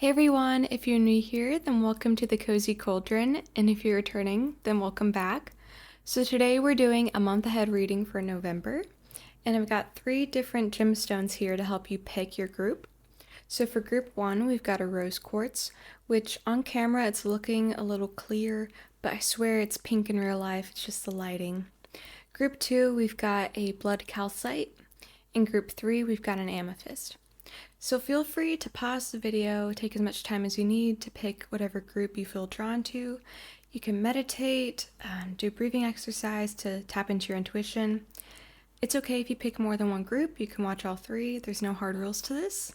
Hey everyone, if you're new here, then welcome to the Cozy Cauldron, and if you're returning, then welcome back. So today we're doing a month ahead reading for November, and I've got 3 different gemstones here to help you pick your group. So for group 1, we've got a rose quartz, which on camera it's looking a little clear, but I swear it's pink in real life, it's just the lighting. Group 2, we've got a blood calcite. In group 3, we've got an amethyst. So feel free to pause the video, take as much time as you need to pick whatever group you feel drawn to. You can meditate, do breathing exercise to tap into your intuition. It's okay if you pick more than one group, you can watch all 3, there's no hard rules to this.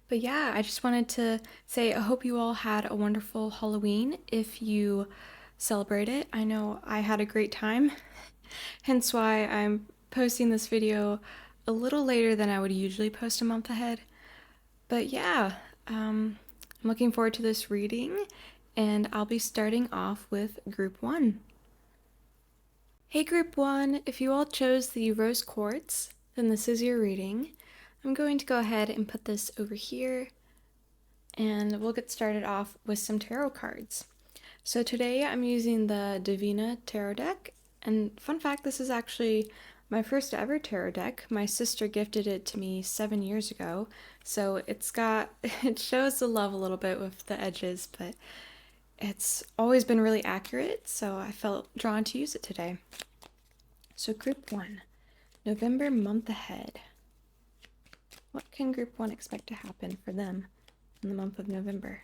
But yeah, I just wanted to say I hope you all had a wonderful Halloween if you celebrate it. I know I had a great time, hence why I'm posting this video a little later than I would usually post a month ahead. But yeah, I'm looking forward to this reading, and I'll be starting off with group 1. Hey group 1, if you all chose the rose quartz, then this is your reading. I'm going to go ahead and put this over here, and we'll get started off with some tarot cards. So today I'm using the Divina Tarot deck, and fun fact, this is actually my first ever tarot deck. My sister gifted it to me 7 years ago, so it shows the love a little bit with the edges, but it's always been really accurate, so I felt drawn to use it today. So group 1, November month ahead. What can group 1 expect to happen for them in the month of November?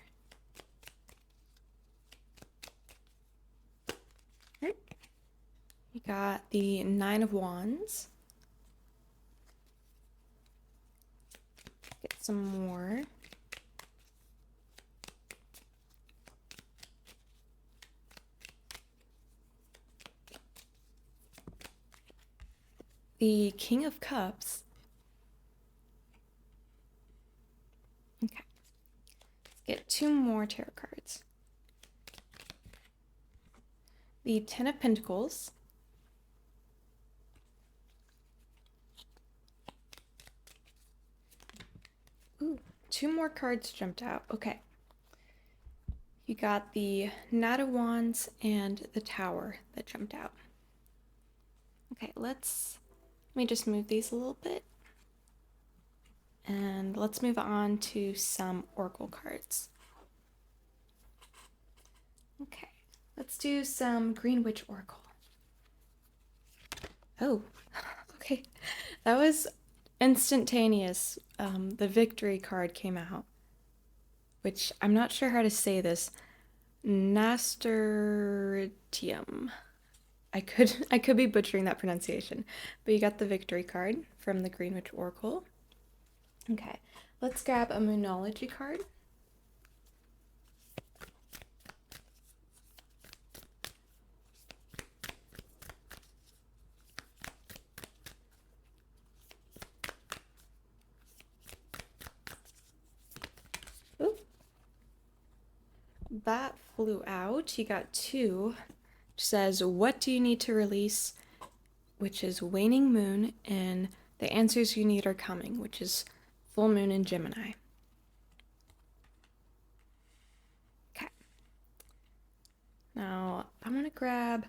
You got the 9 of Wands. Get some more. The King of Cups. Okay. Let's get 2 more tarot cards. The 10 of Pentacles. Ooh, 2 more cards jumped out. Okay. You got the Knight of Wands and the Tower that jumped out. Okay, let me just move these a little bit. And let's move on to some oracle cards. Okay, let's do some Green Witch Oracle. Oh, okay. That was instantaneous. The Victory card came out, which I'm not sure how to say this. Nasturtium. I could be butchering that pronunciation, but you got the Victory card from the Green Witch Oracle. Okay, let's grab a Moonology card. Ooh. That flew out. You got 2. Which says, what do you need to release? Which is Waning Moon, and the answers you need are coming, which is Full Moon in Gemini. Okay. Now, I'm going to grab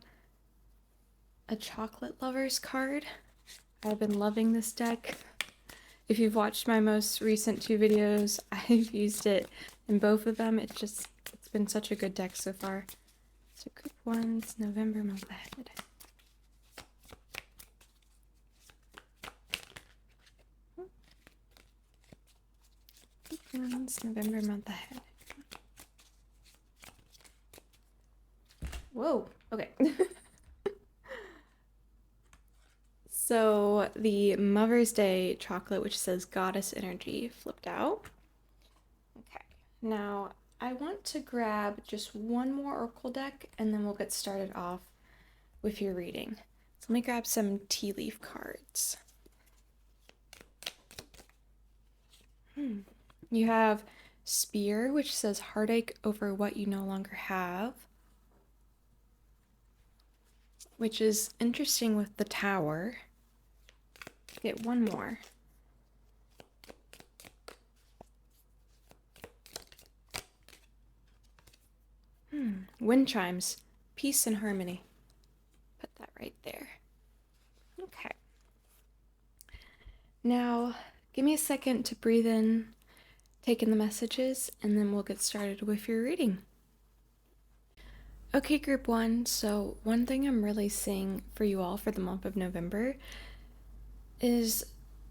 a Chocolate Lovers card. I've been loving this deck. If you've watched my most recent 2 videos, I've used it in both of them. It's been such a good deck so far. So group 1's November month ahead. Group 1's November month ahead. Whoa, okay. So the Mother's Day chocolate, which says Goddess Energy, flipped out. Okay, now I want to grab just one more oracle deck, and then we'll get started off with your reading. So let me grab some tea leaf cards. You have Spear, which says heartache over what you no longer have, which is interesting with the Tower. Get one more. Wind chimes, peace and harmony. Put that right there. Okay. Now, give me a second to breathe in, take in the messages, and then we'll get started with your reading. Okay, group one. So, one thing I'm really seeing for you all for the month of November is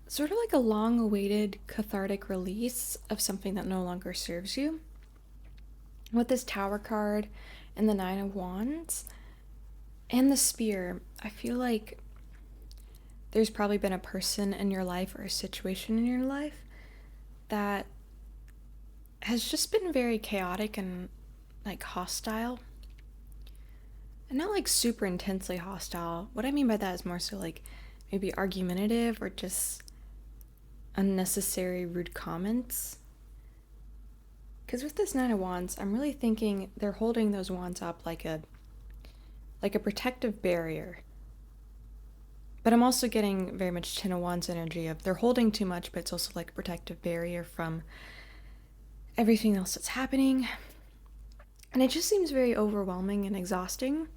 sort of like a long awaited cathartic release of something that no longer serves you. With this Tower card and the Nine of Wands and the Spear, I feel like there's probably been a person in your life or a situation in your life that has just been very chaotic and like hostile. And not like super intensely hostile. What I mean by that is more so like maybe argumentative or just unnecessary rude comments. Because with this Nine of Wands, I'm really thinking they're holding those wands up like a protective barrier. But I'm also getting very much Ten of Wands energy of they're holding too much, but it's also like a protective barrier from everything else that's happening. And it just seems very overwhelming and exhausting.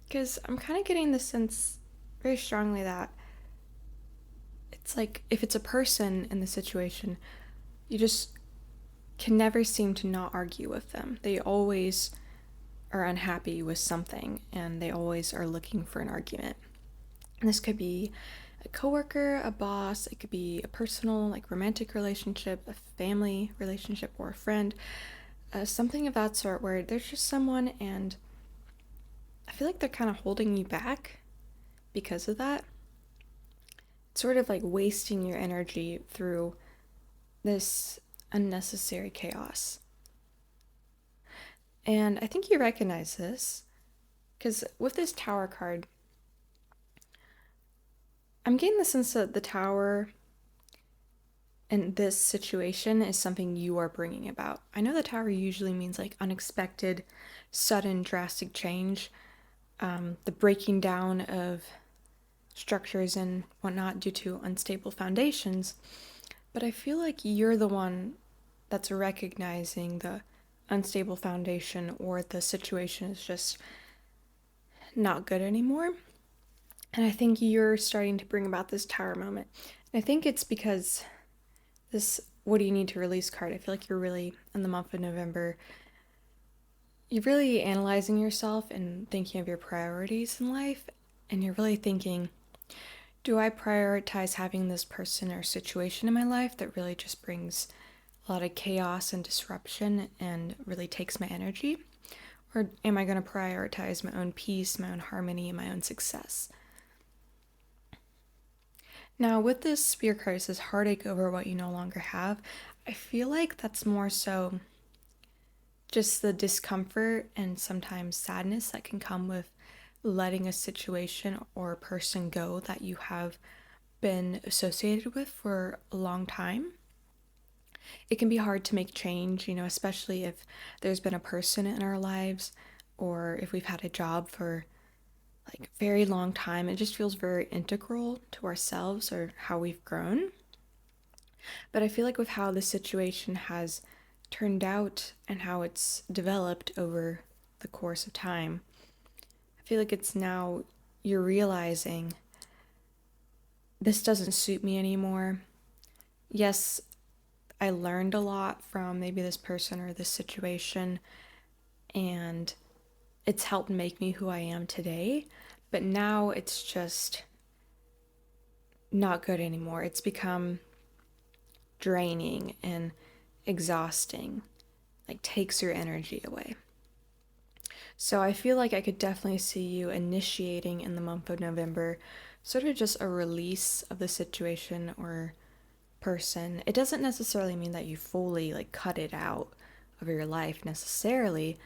Because I'm kind of getting the sense very strongly that it's like if it's a person in the situation, you just can never seem to not argue with them. They always are unhappy with something and they always are looking for an argument. And this could be a coworker, a boss, it could be a personal, like romantic relationship, a family relationship, or a friend, something of that sort where there's just someone and I feel like they're kind of holding you back because of that. It's sort of like wasting your energy through this unnecessary chaos. And I think you recognize this because with this Tower card, I'm getting the sense that the Tower in this situation is something you are bringing about. I know the Tower usually means like unexpected, sudden, drastic change, the breaking down of structures and whatnot due to unstable foundations, but I feel like you're the one that's recognizing the unstable foundation or the situation is just not good anymore. And I think you're starting to bring about this Tower moment. And I think it's because this what do you need to release card, I feel like you're really, in the month of November, you're really analyzing yourself and thinking of your priorities in life. And you're really thinking, do I prioritize having this person or situation in my life that really just brings a lot of chaos and disruption and really takes my energy? Or am I going to prioritize my own peace, my own harmony, and my own success? Now, with this Spear card, it says heartache over what you no longer have. I feel like that's more so just the discomfort and sometimes sadness that can come with letting a situation or a person go that you have been associated with for a long time. It can be hard to make change, especially if there's been a person in our lives or if we've had a job for like a very long time. It just feels very integral to ourselves or how we've grown. But I feel like with how the situation has turned out and how it's developed over the course of time, I feel like it's now you're realizing this doesn't suit me anymore. Yes, I learned a lot from maybe this person or this situation, and it's helped make me who I am today, but now it's just not good anymore. It's become draining and exhausting, like takes your energy away. So I feel like I could definitely see you initiating in the month of November sort of just a release of the situation or person. It doesn't necessarily mean that you fully like cut it out of your life necessarily,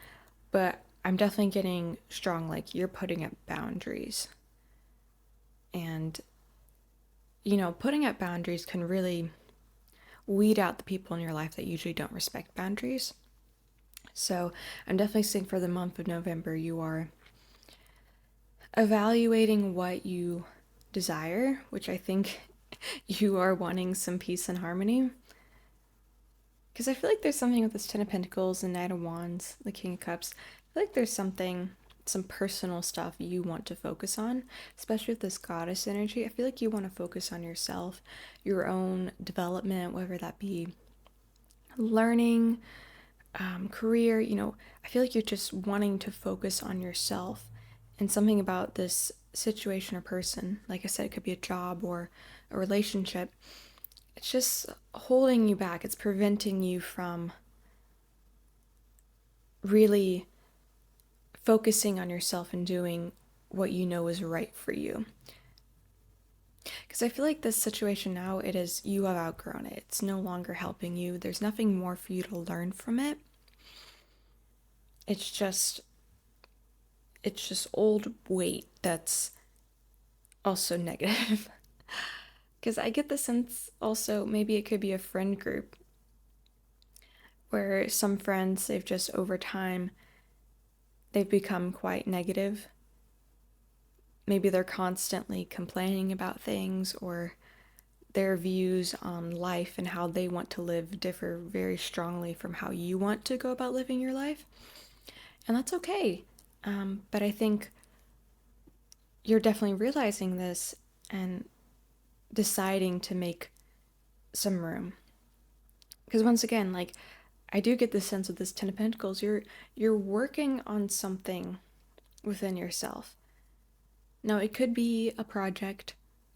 but I'm definitely getting strong like you're putting up boundaries. And putting up boundaries can really weed out the people in your life that usually don't respect boundaries. So I'm definitely seeing for the month of November, you are evaluating what you desire, which I think you are wanting some peace and harmony. Because I feel like there's something with this Ten of Pentacles and Knight of Wands, the King of Cups. I feel like there's something, some personal stuff you want to focus on, especially with this goddess energy. I feel like you want to focus on yourself, your own development, whether that be learning, career. I feel like you're just wanting to focus on yourself and something about this situation or person. Like I said, it could be a job or a relationship. It's just holding you back. It's preventing you from really focusing on yourself and doing what you know is right for you. Because I feel like this situation now, you have outgrown it. It's no longer helping you. There's nothing more for you to learn from it. It's just old weight that's also negative. Because I get the sense also maybe it could be a friend group where some friends, they've just over time, they've become quite negative. Maybe they're constantly complaining about things, or their views on life and how they want to live differ very strongly from how you want to go about living your life. And that's okay. But I think you're definitely realizing this and deciding to make some room. Because once again, like, I do get the sense of this Ten of Pentacles, you're working on something within yourself. Now, it could be a project,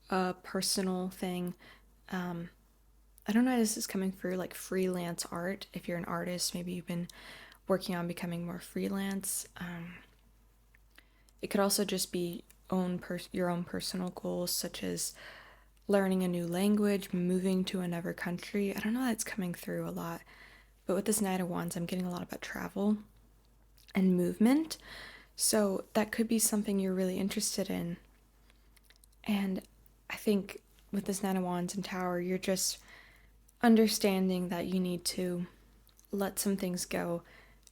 a personal thing. I don't know if this is coming through like freelance art. If you're an artist, maybe you've been working on becoming more freelance. It could also just be your own personal goals, such as learning a new language, moving to another country. I don't know, that's coming through a lot. But with this Knight of Wands, I'm getting a lot about travel and movement. So that could be something you're really interested in. And I think with this Knight of Wands and Tower, you're just understanding that you need to let some things go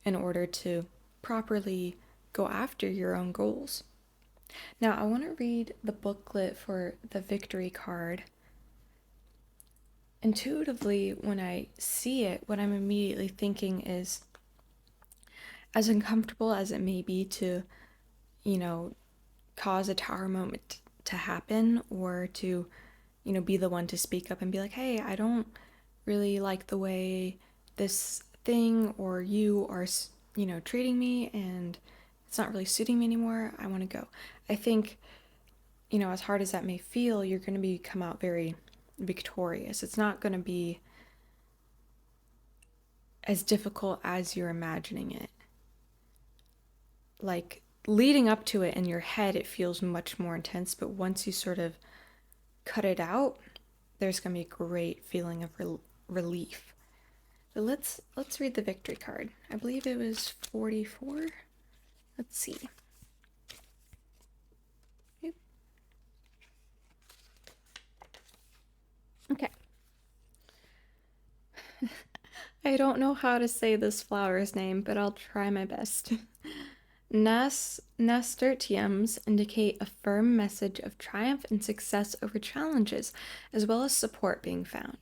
in order to properly go after your own goals. Now, I want to read the booklet for the Victory card. Intuitively, when I see it, what I'm immediately thinking is, as uncomfortable as it may be to, cause a tower moment to happen, or to, be the one to speak up and be like, hey, I don't really like the way this thing or you are, treating me, and it's not really suiting me anymore. I want to go. I think, as hard as that may feel, you're going to come out very victorious. It's not going to be as difficult as you're imagining it. Like, leading up to it in your head, it feels much more intense, but once you sort of cut it out, there's going to be a great feeling of relief. So let's read the Victory card. I believe it was 44. Let's see. Okay. I don't know how to say this flower's name, but I'll try my best. Nasturtiums indicate a firm message of triumph and success over challenges, as well as support being found.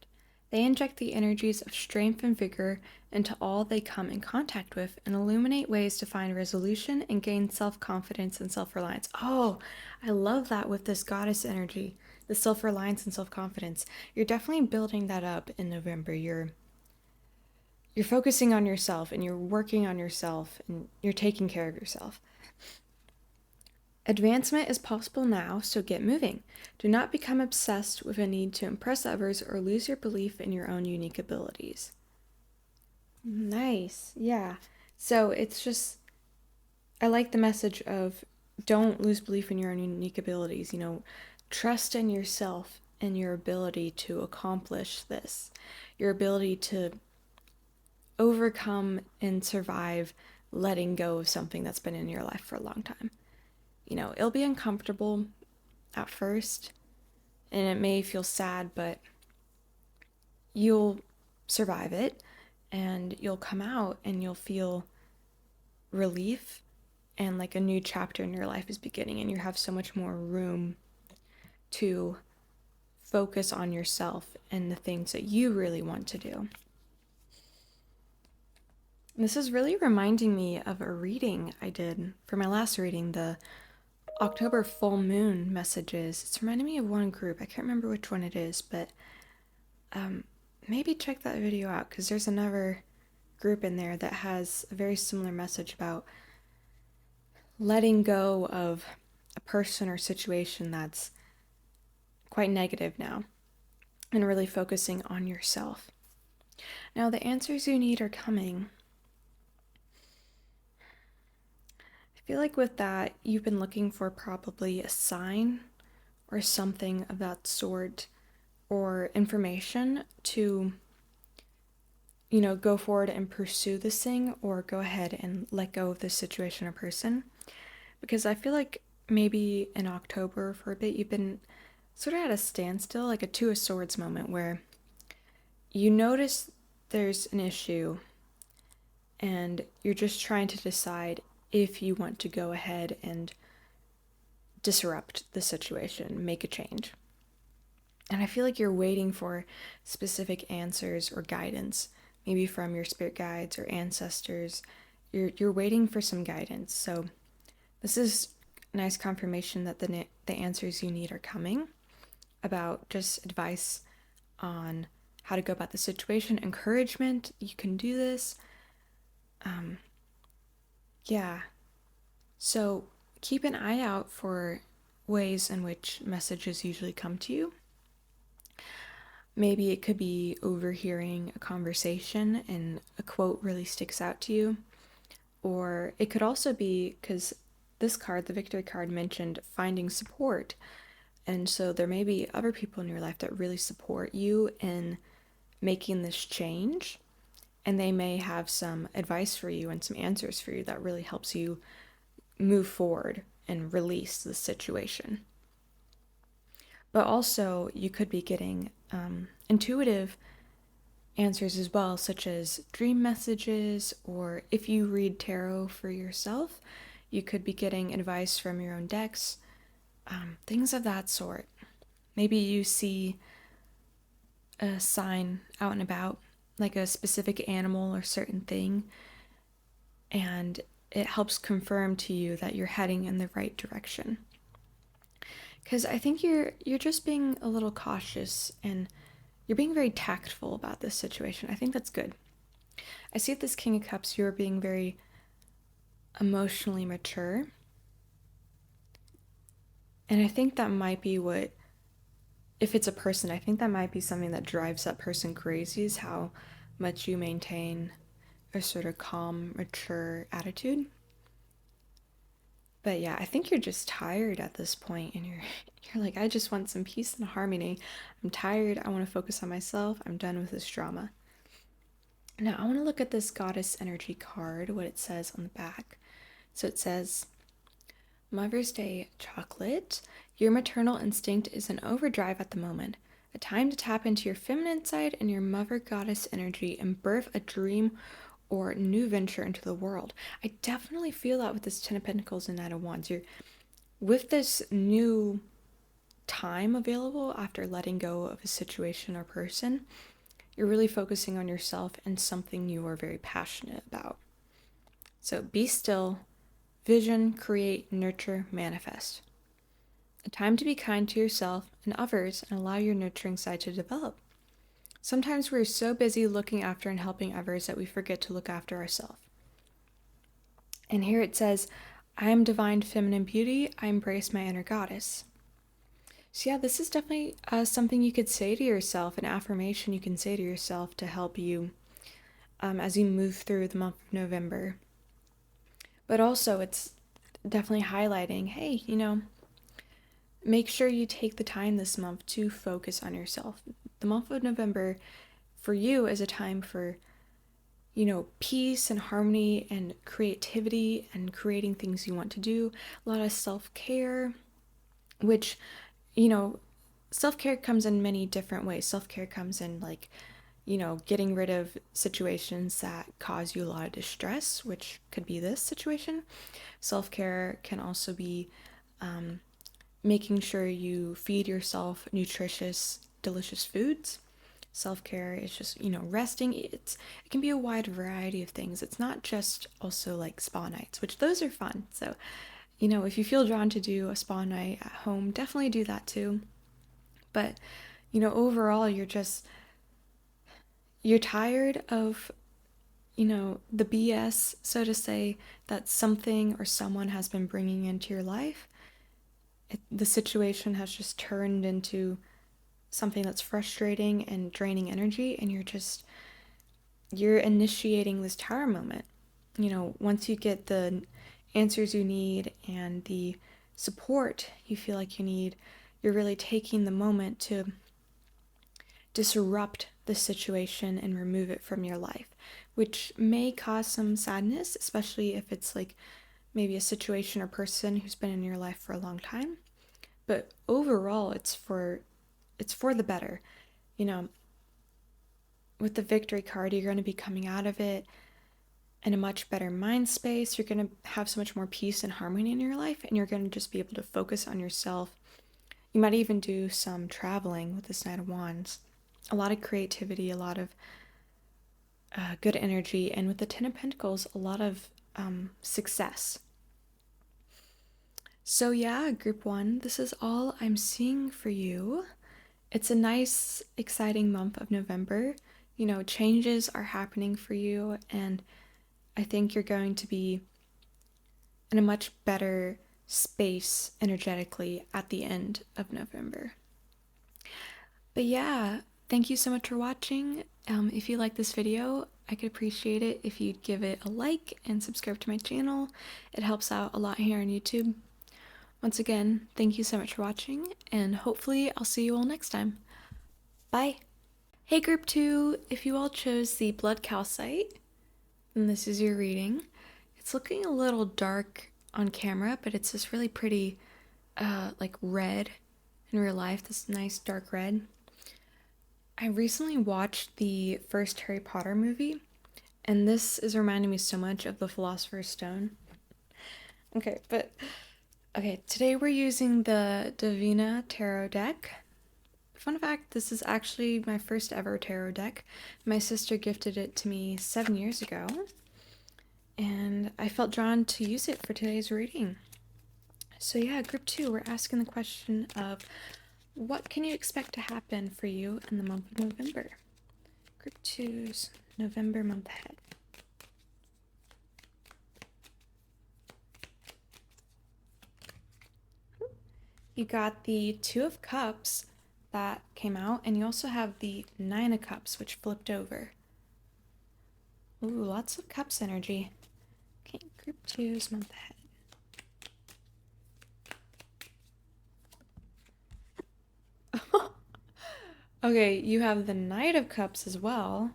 They inject the energies of strength and vigor into all they come in contact with and illuminate ways to find resolution and gain self-confidence and self-reliance. Oh, I love that with this goddess energy, the self-reliance and self-confidence. You're definitely building that up in November. You're focusing on yourself, and you're working on yourself, and you're taking care of yourself. Advancement is possible now, so get moving. Do not become obsessed with a need to impress others or lose your belief in your own unique abilities. Nice. Yeah. So it's just, I like the message of don't lose belief in your own unique abilities. Trust in yourself and your ability to accomplish this, your ability to overcome and survive letting go of something that's been in your life for a long time. It'll be uncomfortable at first, and it may feel sad, but you'll survive it, and you'll come out and you'll feel relief, and like a new chapter in your life is beginning, and you have so much more room to focus on yourself and the things that you really want to do. This is really reminding me of a reading I did for my last reading, the October full moon messages. It's reminding me of one group. I can't remember which one it is, but maybe check that video out because there's another group in there that has a very similar message about letting go of a person or situation that's quite negative now and really focusing on yourself. Now, the answers you need are coming. I feel like with that, you've been looking for probably a sign or something of that sort or information to, go forward and pursue this thing or go ahead and let go of this situation or person. Because I feel like maybe in October for a bit, you've been sort of at a standstill, like a Two of Swords moment where you notice there's an issue and you're just trying to decide if you want to go ahead and disrupt the situation, make a change. And I feel like you're waiting for specific answers or guidance, maybe from your spirit guides or ancestors. You're waiting for some guidance. So this is nice confirmation that the answers you need are coming, about just advice on how to go about the situation, encouragement, you can do this. Yeah. So keep an eye out for ways in which messages usually come to you. Maybe it could be overhearing a conversation and a quote really sticks out to you. Or it could also be because this card, the victory card, mentioned finding support. And so there may be other people in your life that really support you in making this change. And they may have some advice for you and some answers for you that really helps you move forward and release the situation. But also, you could be getting intuitive answers as well, such as dream messages, or if you read tarot for yourself, you could be getting advice from your own decks, things of that sort. Maybe you see a sign out and about, like a specific animal or certain thing, and it helps confirm to you that you're heading in the right direction. Because I think you're just being a little cautious and you're being very tactful about this situation. I think that's good. I see with this King of Cups, you're being very emotionally mature. And I think that might be what, if it's a person, I think that might be something that drives that person crazy, is how much you maintain a sort of calm, mature attitude. But yeah, I think you're just tired at this point, and you're like, I just want some peace and harmony. I'm tired. I want to focus on myself. I'm done with this drama. Now, I want to look at this Goddess Energy card, what it says on the back. So it says, Mother's Day chocolate. Your maternal instinct is in overdrive at the moment. A time to tap into your feminine side and your mother goddess energy and birth a dream or new venture into the world. I definitely feel that with this Ten of Pentacles and Knight of Wands. You're with this new time available after letting go of a situation or person. You're really focusing on yourself and something you are very passionate about. So be still, vision, create, nurture, manifest. A time to be kind to yourself and others and allow your nurturing side to develop. Sometimes we're so busy looking after and helping others that we forget to look after ourselves. And here it says, I am divine feminine beauty. I embrace my inner goddess. So yeah, this is definitely something you could say to yourself, an affirmation you can say to yourself to help you as you move through the month of November. But also it's definitely highlighting, hey, make sure you take the time this month to focus on yourself. The month of November for you is a time for, peace and harmony and creativity and creating things you want to do. A lot of self-care, which, self-care comes in many different ways. Self-care comes in getting rid of situations that cause you a lot of distress, which could be this situation. Self-care can also be making sure you feed yourself nutritious, delicious foods. self-care is just, resting. It can be a wide variety of things. It's not just also like spa nights, which those are fun. So, if you feel drawn to do a spa night at home, definitely do that too. But, overall, you're tired of, the BS, so to say, that something or someone has been bringing into your life. The situation has just turned into something that's frustrating and draining energy, and you're initiating this tower moment. Once you get the answers you need and the support you feel like you need, you're really taking the moment to disrupt the situation and remove it from your life, which may cause some sadness, especially if it's like maybe a situation or person who's been in your life for a long time. But overall, it's for the better. With the victory card, you're going to be coming out of it in a much better mind space. You're going to have so much more peace and harmony in your life, and you're going to just be able to focus on yourself. You might even do some traveling with this Knight of Wands. A lot of creativity, a lot of good energy, and with the Ten of Pentacles, a lot of success. So yeah, group 1, this is all I'm seeing for you. It's a nice, exciting month of November. Changes are happening for you, and I think you're going to be in a much better space energetically at the end of November. But yeah, thank you so much for watching. If you like this video, I could appreciate it if you'd give it a like and subscribe to my channel. It helps out a lot here on YouTube. Once again, thank you so much for watching, and hopefully I'll see you all next time. Bye! Hey group 2, if you all chose the blood calcite, then this is your reading. It's looking a little dark on camera, but it's this really pretty like red in real life, this nice dark red. I recently watched the first Harry Potter movie, and this is reminding me so much of the Philosopher's Stone. Okay, today we're using the Divina Tarot deck. Fun fact, this is actually my first ever tarot deck. My sister gifted it to me 7 years ago, and I felt drawn to use it for today's reading. So yeah, group 2, we're asking the question of what can you expect to happen for you in the month of November? Group 2's November month ahead. You got the Two of Cups that came out, and you also have the Nine of Cups, which flipped over. Ooh, lots of Cups energy. Okay, group 2's month ahead. Okay, you have the Knight of Cups as well.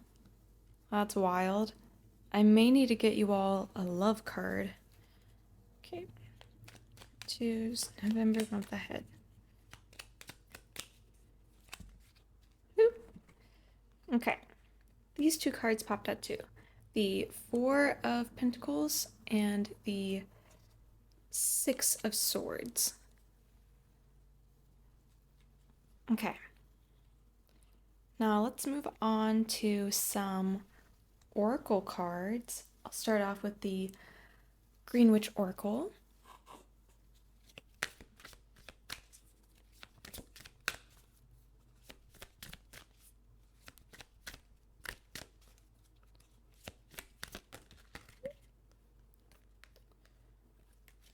That's wild. I may need to get you all a love card. Okay. 2's November month ahead. Whoop. Okay. These two cards popped out too. The Four of Pentacles and the Six of Swords. Okay. Now let's move on to some oracle cards. I'll start off with the Green Witch Oracle.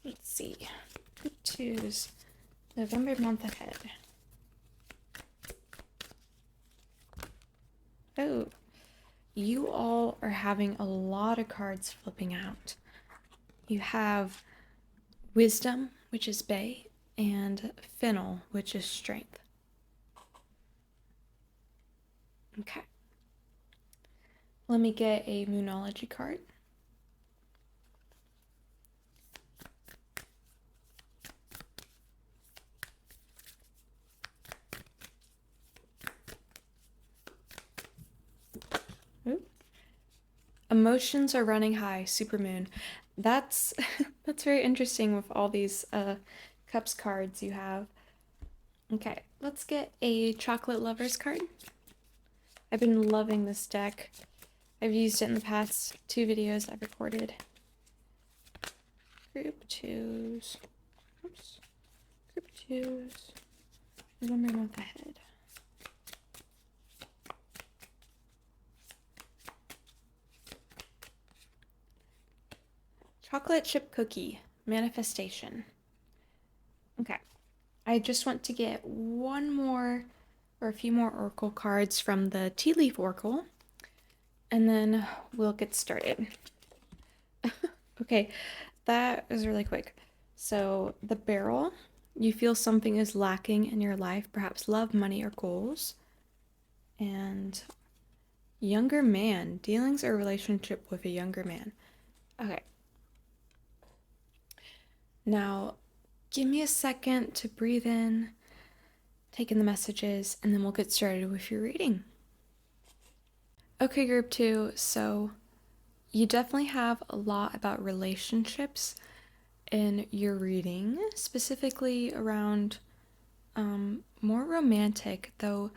Let's see. Choose November month ahead. Oh, you all are having a lot of cards flipping out. You have Wisdom, which is Bay, and Fennel, which is Strength. Okay. Let me get a Moonology card. Emotions are running high, Supermoon. That's that's very interesting with all these cups cards you have. Okay, let's get a chocolate lovers card. I've been loving this deck. I've used it in the past 2 videos I've recorded. Group 2s. Oops. Group 2s. One more month ahead. Chocolate chip cookie. Manifestation. Okay. I just want to get one more or a few more oracle cards from the tea leaf oracle, and then we'll get started. Okay, that was really quick. So the barrel, you feel something is lacking in your life, perhaps love, money, or goals. And younger man, dealings or relationship with a younger man. Okay. Now, give me a second to breathe in, take in the messages, and then we'll get started with your reading. Okay, group 2, so you definitely have a lot about relationships in your reading, specifically around more romantic, though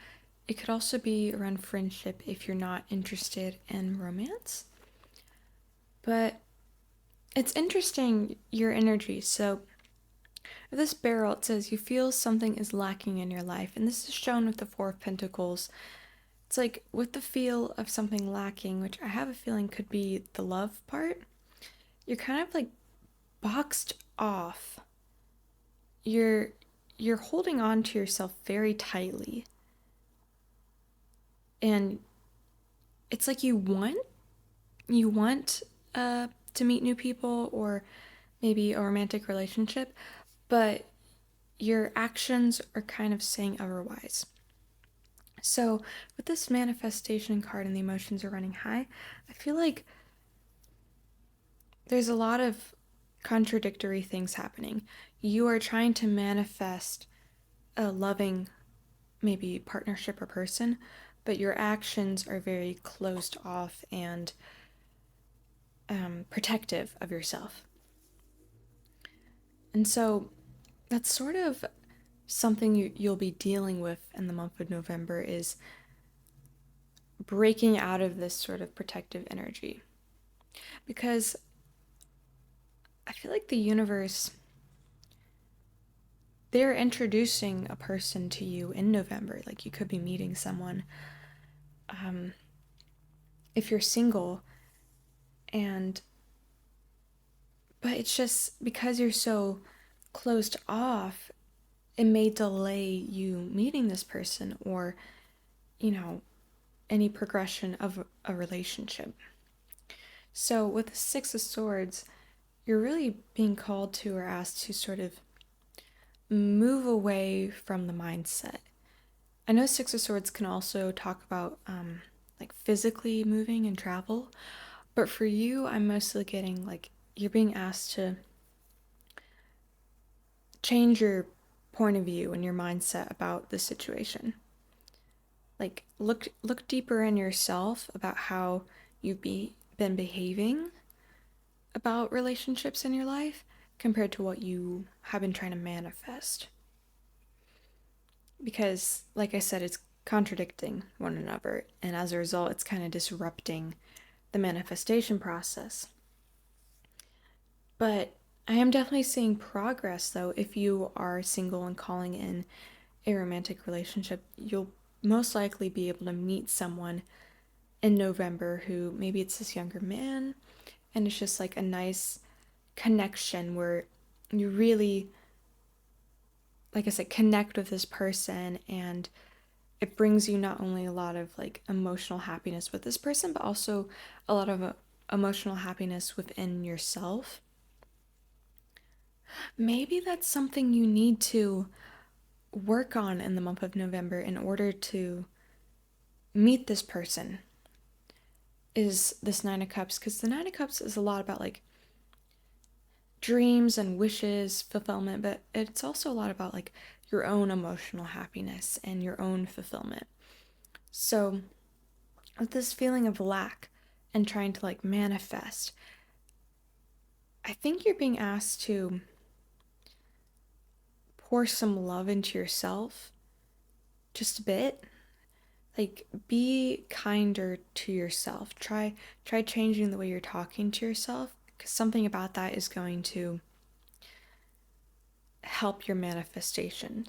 it could also be around friendship if you're not interested in romance. But it's interesting, your energy. So this barrel, it says you feel something is lacking in your life, and this is shown with the Four of Pentacles. It's like with the feel of something lacking, which I have a feeling could be the love part, you're kind of like boxed off. You're holding on to yourself very tightly. And it's like you want to meet new people or maybe a romantic relationship, but your actions are kind of saying otherwise. So with this manifestation card and the emotions are running high, I feel like there's a lot of contradictory things happening. You are trying to manifest a loving, maybe partnership or person, but your actions are very closed off and protective of yourself. And so that's sort of something you'll be dealing with in the month of November, is breaking out of this sort of protective energy. Because I feel like the universe, they're introducing a person to you in November. Like you could be meeting someone. If you're single, but it's just because you're so closed off, it may delay you meeting this person or, any progression of a relationship. So with the Six of Swords, you're really being called to or asked to sort of move away from the mindset. I know Six of Swords can also talk about like physically moving and travel, but for you, I'm mostly getting like you're being asked to change your point of view and your mindset about the situation. Like look deeper in yourself about how you've been behaving about relationships in your life compared to what you have been trying to manifest. Because, like I said, it's contradicting one another, and as a result, it's kind of disrupting the manifestation process. But I am definitely seeing progress, though. If you are single and calling in a romantic relationship, you'll most likely be able to meet someone in November who maybe it's this younger man, and it's just like a nice connection where you really, like I said, connect with this person, and it brings you not only a lot of like emotional happiness with this person, but also a lot of emotional happiness within yourself. Maybe that's something you need to work on in the month of November in order to meet this person, is this Nine of Cups, because the Nine of Cups is a lot about like dreams and wishes, fulfillment, but it's also a lot about like your own emotional happiness and your own fulfillment. So with this feeling of lack and trying to like manifest, I think you're being asked to pour some love into yourself just a bit. like be kinder to yourself. Try changing the way you're talking to yourself, because something about that is going to help your manifestation.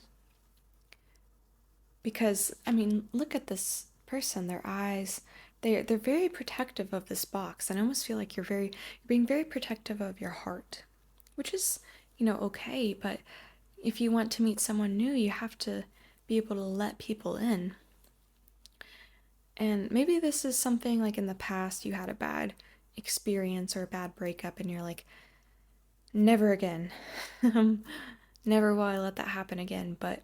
Because I mean, look at this person, their eyes, they're very protective of this box. And I almost feel like you're being very protective of your heart, which is, okay, but if you want to meet someone new, you have to be able to let people in. And maybe this is something like in the past you had a bad experience or a bad breakup and you're like, never again. Never will I let that happen again. But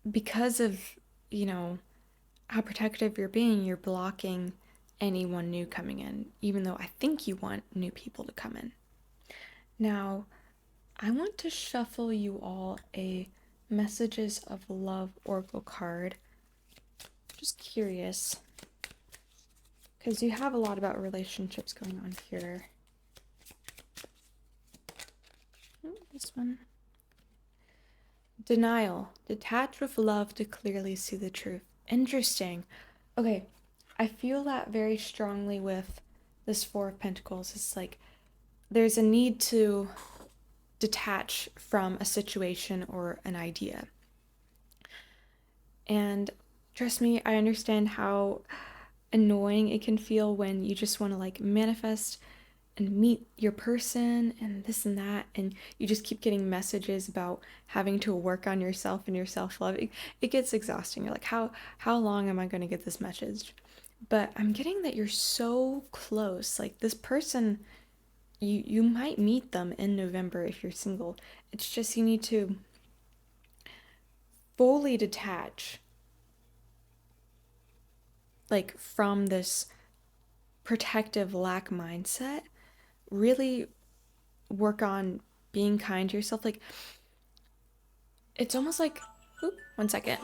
because of, you know, how protective you're being, you're blocking anyone new coming in, even though I think you want new people to come in. Now, I want to shuffle you all a Messages of Love Oracle card. Just curious, because you have a lot about relationships going on here. Oh, this one. Denial. Detach with love to clearly see the truth. Interesting. Okay, I feel that very strongly with this Four of Pentacles. It's like there's a need to detach from a situation or an idea. And trust me, I understand how annoying it can feel when you just want to like manifest and meet your person and this and that, and you just keep getting messages about having to work on yourself and your self-love. It gets exhausting. You're like, how long am I going to get this message? But I'm getting that you're so close. Like this person, you might meet them in November if you're single. It's just you need to fully detach like from this protective lack mindset. Really work on being kind to yourself. Like it's almost like, oop, 1 second.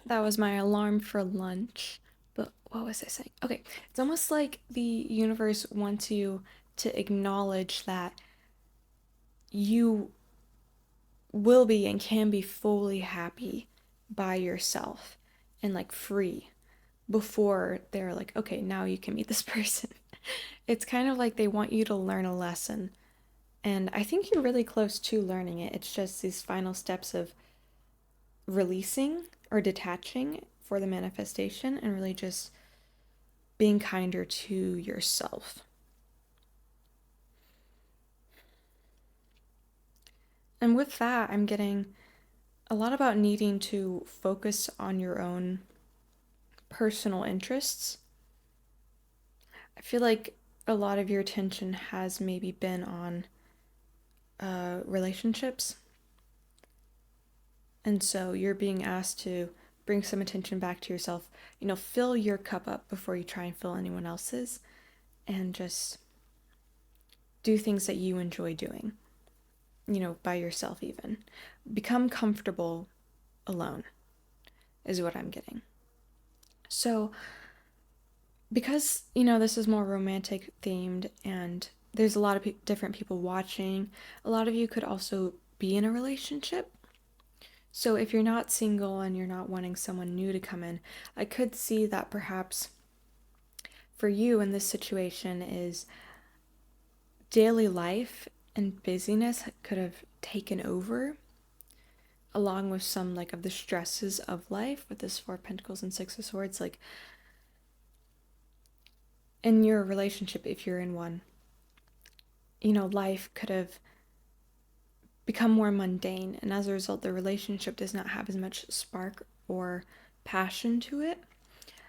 That was my alarm for lunch. But what was I saying? Okay, it's almost like the universe wants you to acknowledge that you will be and can be fully happy by yourself and like free before they're like, okay, now you can meet this person. It's kind of like they want you to learn a lesson. And I think you're really close to learning it. It's just these final steps of releasing or detaching for the manifestation and really just being kinder to yourself. And with that, I'm getting a lot about needing to focus on your own personal interests. I feel like a lot of your attention has maybe been on relationships. And so you're being asked to bring some attention back to yourself. Fill your cup up before you try and fill anyone else's. And just do things that you enjoy doing, by yourself even. Become comfortable alone is what I'm getting. So, because, this is more romantic themed and there's a lot of different people watching, a lot of you could also be in a relationship. So if you're not single and you're not wanting someone new to come in, I could see that perhaps for you in this situation is daily life and busyness could have taken over, along with some like of the stresses of life with this Four of Pentacles and Six of Swords. Like in your relationship, if you're in one, life could have become more mundane, and as a result the relationship does not have as much spark or passion to it.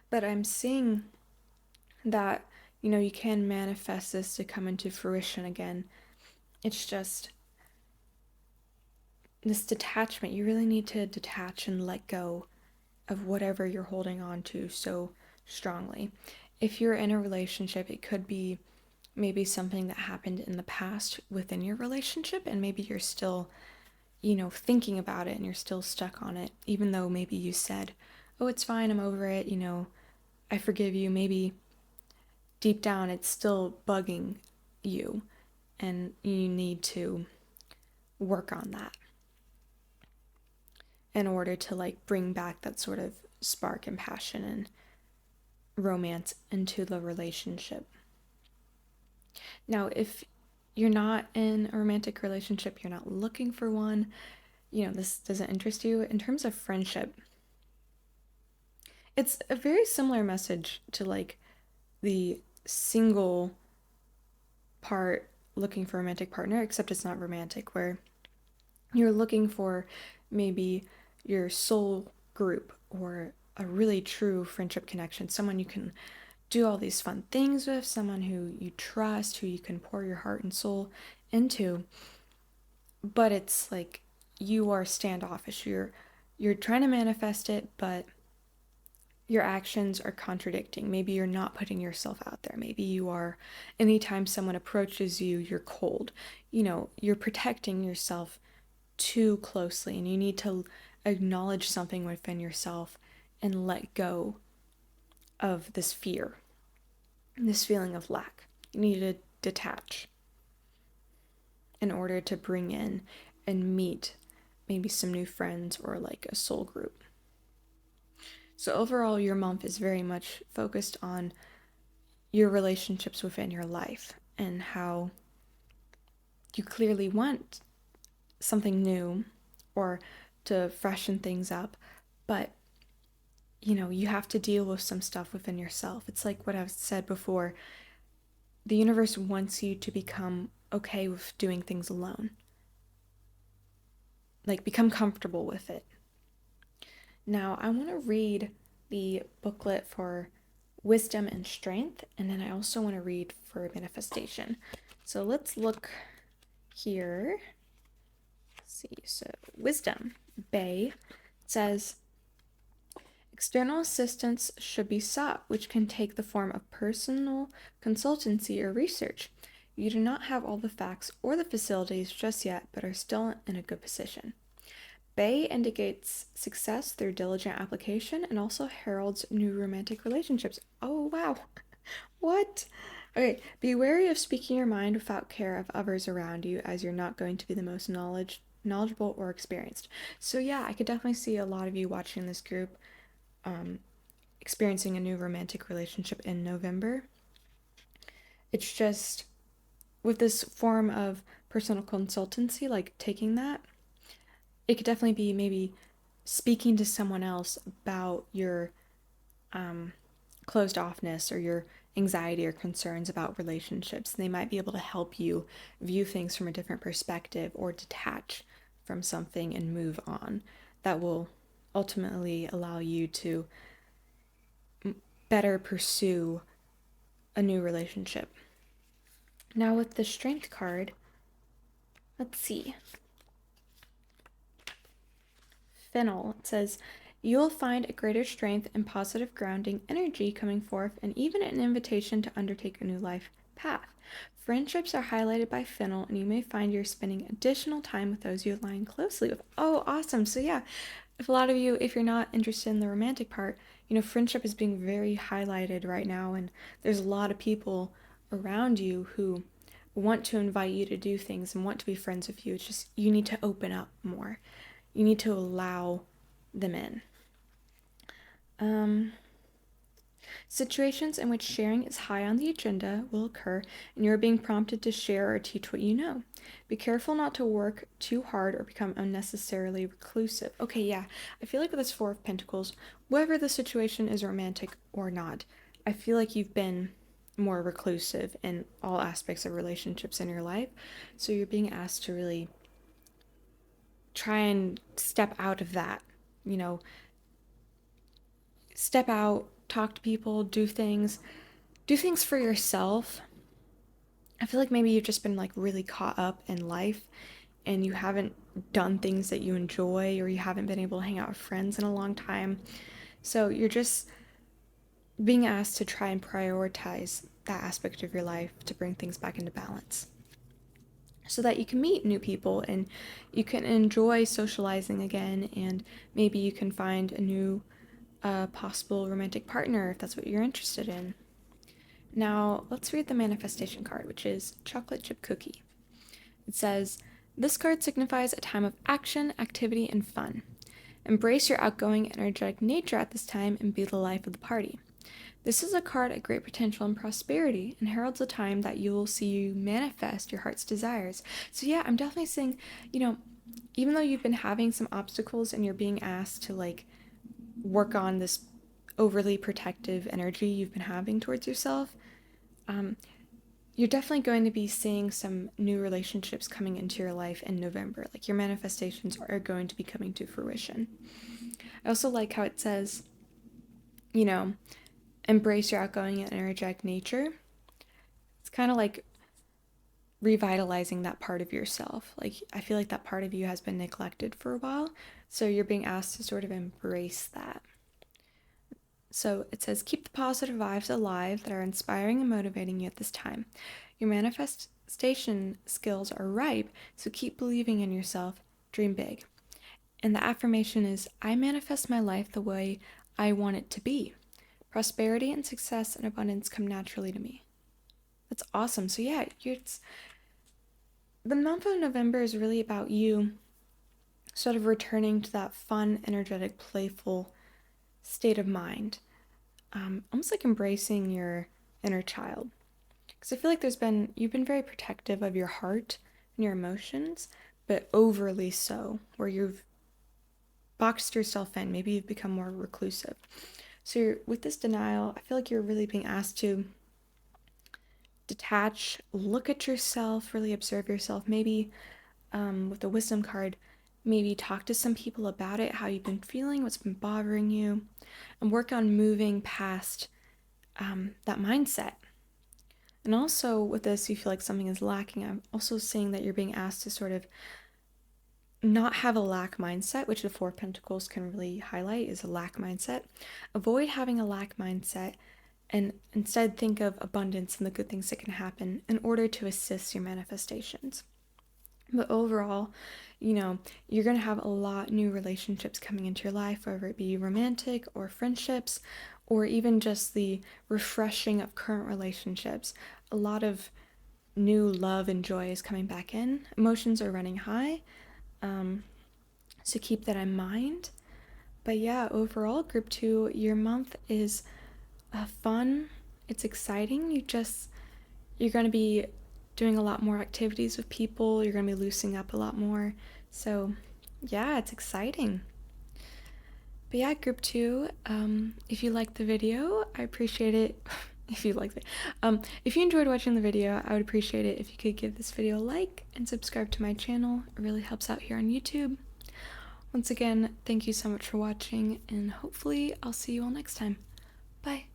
But I'm seeing that you can manifest this to come into fruition again. It's just this detachment. You really need to detach and let go of whatever you're holding on to so strongly. If you're in a relationship, it could be maybe something that happened in the past within your relationship, and maybe you're still thinking about it and you're still stuck on it, even though maybe you said, oh, it's fine, I'm over it, I forgive you. Maybe deep down it's still bugging you, and you need to work on that in order to like bring back that sort of spark and passion and romance into the relationship. Now, if you're not in a romantic relationship, you're not looking for one, this doesn't interest you, in terms of friendship, it's a very similar message to like the single part looking for a romantic partner, except it's not romantic, where you're looking for maybe your soul group or a really true friendship connection, someone you can do all these fun things with, someone who you trust, who you can pour your heart and soul into. But it's like you are standoffish. You're trying to manifest it, but your actions are contradicting. Maybe you're not putting yourself out there. Maybe you are, anytime someone approaches you, you're cold. You're protecting yourself too closely, and you need to acknowledge something within yourself and let go of this fear, this feeling of lack. You need to detach in order to bring in and meet maybe some new friends or like a soul group. So overall, your month is very much focused on your relationships within your life and how you clearly want something new or to freshen things up, but you have to deal with some stuff within yourself. It's like what I've said before. The universe wants you to become okay with doing things alone. Like, become comfortable with it. Now, I want to read the booklet for wisdom and strength, and then I also want to read for manifestation. So let's look here. Let's see, so wisdom, Bay, says, external assistance should be sought, which can take the form of personal consultancy or research. You do not have all the facts or the facilities just yet, but are still in a good position. Bay indicates success through diligent application and also heralds new romantic relationships. Oh, wow. What? Okay, be wary of speaking your mind without care of others around you, as you're not going to be the most knowledgeable or experienced. So yeah, I could definitely see a lot of you watching this group experiencing a new romantic relationship in November. It's just with this form of personal consultancy, like taking that, it could definitely be maybe speaking to someone else about your closed offness or your anxiety or concerns about relationships. They might be able to help you view things from a different perspective or detach from something and move on. That will ultimately allow you to better pursue a new relationship. Now with the strength card, let's see. Fennel, it says, you will find a greater strength and positive grounding energy coming forth, and even an invitation to undertake a new life path. Friendships are highlighted by fennel, and you may find you're spending additional time with those you align closely with. Oh, awesome. So yeah, if a lot of you, if you're not interested in the romantic part, friendship is being very highlighted right now, and there's a lot of people around you who want to invite you to do things and want to be friends with you. It's just, you need to open up more. You need to allow them in. Situations in which sharing is high on the agenda will occur, and you're being prompted to share or teach what you know. Be careful not to work too hard or become unnecessarily reclusive. Okay, yeah, I feel like with this Four of Pentacles, whether the situation is romantic or not, I feel like you've been more reclusive in all aspects of relationships in your life, so you're being asked to really try and step out of that, step out, talk to people, do things for yourself. I feel like maybe you've just been like really caught up in life and you haven't done things that you enjoy, or you haven't been able to hang out with friends in a long time. So you're just being asked to try and prioritize that aspect of your life to bring things back into balance, so that you can meet new people and you can enjoy socializing again, and maybe you can find a new possible romantic partner if that's what you're interested in. Now, let's read the manifestation card, which is chocolate chip cookie. It says, this card signifies a time of action, activity, and fun. Embrace your outgoing, energetic nature at this time and be the life of the party. This is a card of great potential and prosperity and heralds a time that you will see you manifest your heart's desires. So yeah, I'm definitely saying, even though you've been having some obstacles and you're being asked to work on this overly protective energy you've been having towards yourself, you're definitely going to be seeing some new relationships coming into your life in November. Like, your manifestations are going to be coming to fruition. I also like how it says, embrace your outgoing and energetic nature. It's kind of like revitalizing that part of yourself. Like, I feel like that part of you has been neglected for a while, so you're being asked to sort of embrace that. So it says, keep the positive vibes alive that are inspiring and motivating you at this time. Your manifestation skills are ripe, so keep believing in yourself. Dream big. And the affirmation is, I manifest my life the way I want it to be. Prosperity and success and abundance come naturally to me. That's awesome. So yeah, the month of November is really about you sort of returning to that fun, energetic, playful state of mind. Almost like embracing your inner child. Because I feel like you've been very protective of your heart and your emotions, but overly so, where you've boxed yourself in. Maybe you've become more reclusive. So with this denial, I feel like you're really being asked to detach, look at yourself, really observe yourself. Maybe with the wisdom card, maybe talk to some people about it, how you've been feeling, what's been bothering you, and work on moving past that mindset. And also with this, you feel like something is lacking. I'm also seeing that you're being asked to sort of not have a lack mindset, which the Four of Pentacles can really highlight, is a lack mindset. Avoid having a lack mindset and instead think of abundance and the good things that can happen in order to assist your manifestations. But overall, you're going to have a lot new relationships coming into your life, whether it be romantic or friendships, or even just the refreshing of current relationships. A lot of new love and joy is coming back in. Emotions are running high, so keep that in mind. But yeah, overall, Group 2, your month is fun. It's exciting. You're going to be doing a lot more activities with people. You're going to be loosening up a lot more. So yeah, it's exciting. But yeah, Group 2, if you liked the video, I appreciate it. If you enjoyed watching the video, I would appreciate it if you could give this video a like and subscribe to my channel. It really helps out here on YouTube. Once again, thank you so much for watching, and hopefully I'll see you all next time. Bye.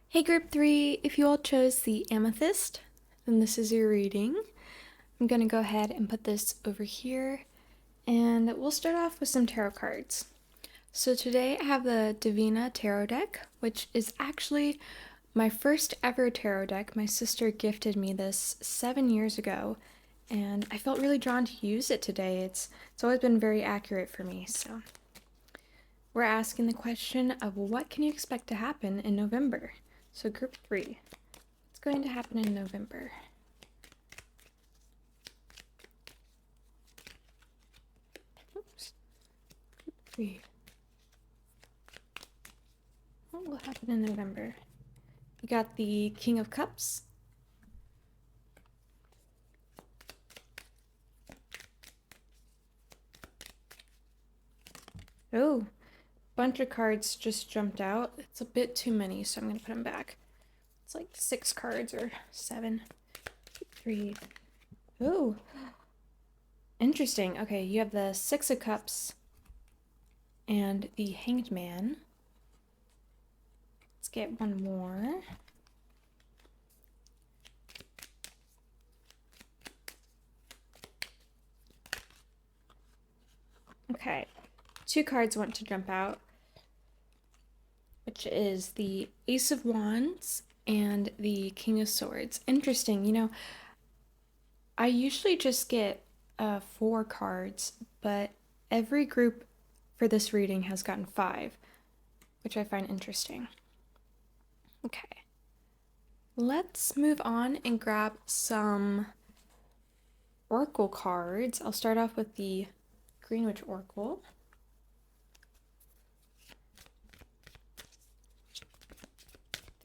Hey Group 3, if you all chose the Amethyst, then this is your reading. I'm going to go ahead and put this over here, and we'll start off with some tarot cards. So today I have the Divina Tarot deck, which is actually my first ever tarot deck. My sister gifted me this 7 years ago, and I felt really drawn to use it today. It's always been very accurate for me. So we're asking the question of what can you expect to happen in November? So Group 3, what's going to happen in November? Oops. Group 3. What will happen in November? You got the King of Cups. Oh, bunch of cards just jumped out. It's a bit too many, so I'm going to put them back. It's like 6 cards or 7. 3. Oh, interesting. Okay, you have the Six of Cups and the Hanged Man. Let's get one more. Okay, 2 cards want to jump out, which is the Ace of Wands and the King of Swords. Interesting, I usually just get 4 cards, but every group for this reading has gotten 5, which I find interesting. Okay. Let's move on and grab some Oracle cards. I'll start off with the Greenwich Oracle.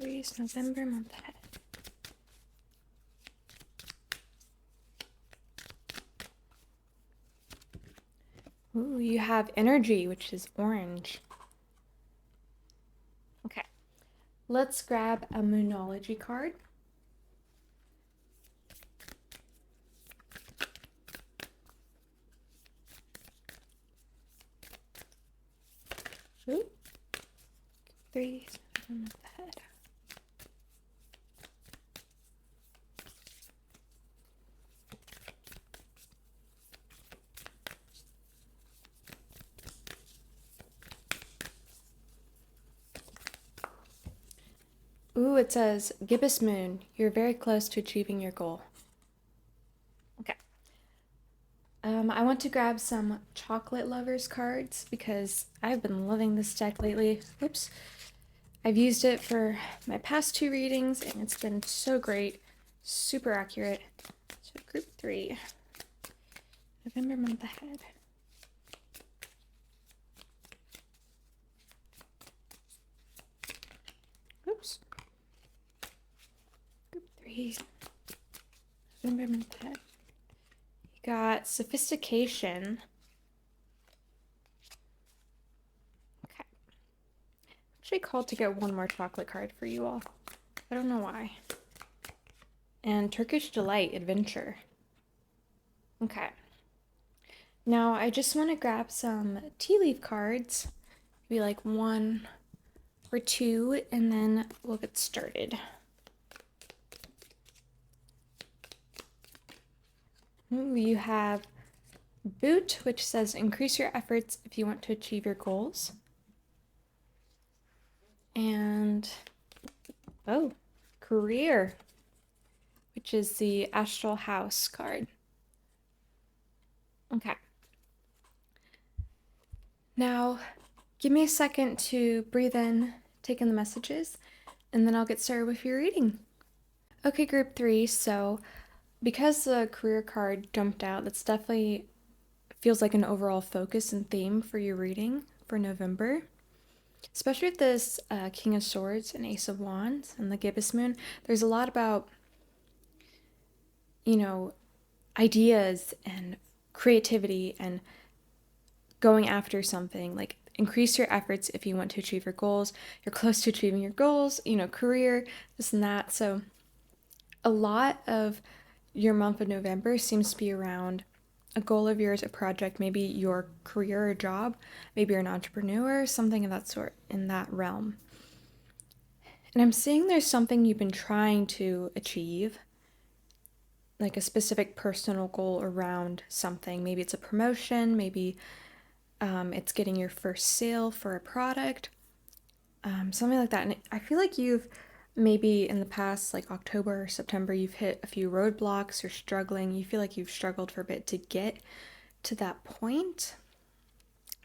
Three's November month ahead. Ooh, you have energy, which is orange. Okay, let's grab a Moonology card. Ooh. Three's November month ahead. Ooh, it says, Gibbous Moon, you're very close to achieving your goal. Okay. I want to grab some Chocolate Lovers cards because I've been loving this deck lately. Whoops. I've used it for my past 2 readings and it's been so great. Super accurate. So group 3. November month ahead. Oops. Group 3. November month ahead. You got Sophistication. Okay. Actually called to get one more chocolate card for you all. I don't know why. And Turkish Delight Adventure. Okay. Now I just want to grab some tea leaf cards. Maybe like 1 or 2, and then we'll get started. Ooh, you have Boot, which says increase your efforts if you want to achieve your goals. And, oh, Career, which is the Astral House card. Okay. Now, give me a second to breathe in, take in the messages, and then I'll get started with your reading. Okay, group 3, so because the career card jumped out, that's definitely feels like an overall focus and theme for your reading for November. Especially with this King of Swords and Ace of Wands and the Gibbous Moon, there's a lot about, ideas and creativity and going after something. Like, increase your efforts if you want to achieve your goals. You're close to achieving your goals, career, this and that. So a lot of your month of November seems to be around a goal of yours, a project, maybe your career or job, maybe you're an entrepreneur, something of that sort in that realm. And I'm seeing there's something you've been trying to achieve, like a specific personal goal around something. Maybe it's a promotion, maybe it's getting your first sale for a product, something like that. And I feel like you've maybe in the past, like October or September, you've hit a few roadblocks, you're struggling, you feel like you've struggled for a bit to get to that point.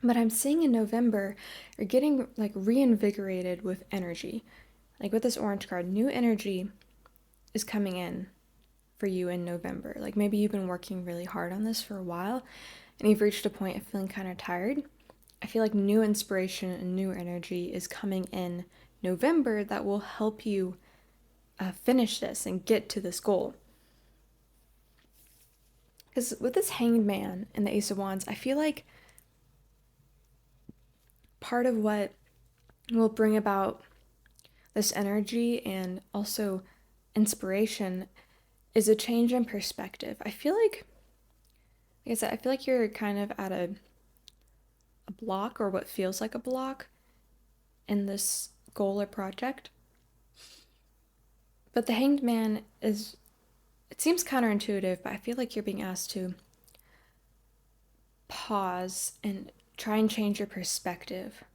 But I'm seeing in November, you're getting like reinvigorated with energy. Like with this orange card, new energy is coming in for you in November. Like maybe you've been working really hard on this for a while and you've reached a point of feeling kind of tired. I feel like new inspiration and new energy is coming in November that will help you finish this and get to this goal. Because with this Hanged Man and the Ace of Wands, I feel like part of what will bring about this energy and also inspiration is a change in perspective. I feel like I said, I feel like you're kind of at a block or what feels like a block in this goal or project. But the Hanged Man is, it seems counterintuitive, but I feel like you're being asked to pause and try and change your perspective.